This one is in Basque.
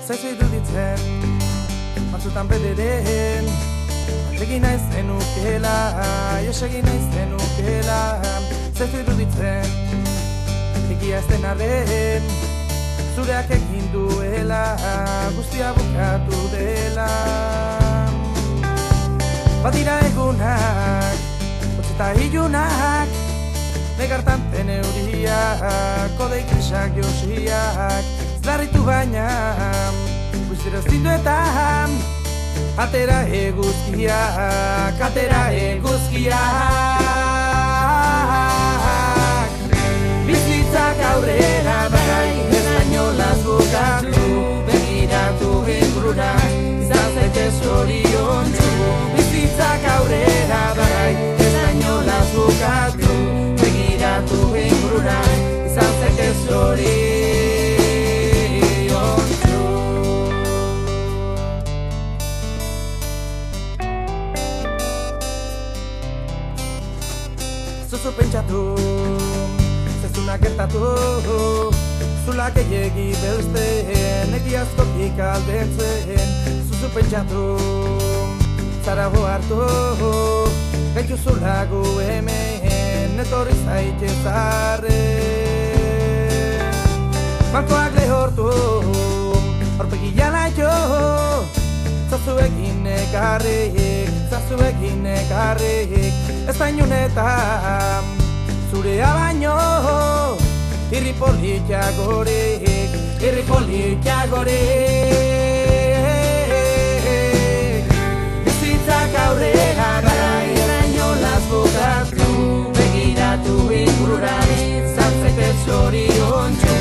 Zaizu iruditzen, batzutan bederen egin naiz zenukela, egin naiz zenukela. Zaizu iruditzen, egia ez den arren, zureak egin duela, guztia bukatu dela. Badira egunak, hotz eta ilunak, negartan euriak, kodei grisak josiak, zlarritu baina, guztira zinduetan, atera eguzkiak, atera eguzkiak. Bizitzak aurrera bai, ez bainolaz bukatu, begiratu ingurura, izan zaitez zoriontsu. Bizitzak aurrera bai, ez bainolaz bukatu, begiratu ingurura, izan zaitez zoriontsu. Zuzu pentsatu, zezuna gertatu, zulak gehiegi belzten, egiazkotik aldentzen. Zuzu pentsatu, zarago hartu, gaitxu zulagu hemen, etorri zaitez arren. Malkoak lehortu, aurpegi jala jo, zazuekin ekarrik, ez da inunetan, zurea baino, irri politiagorik. Bizitzak aurrera bai, bainolaz bukatu, begiratu ingurura, izan zaitez zoriontsu.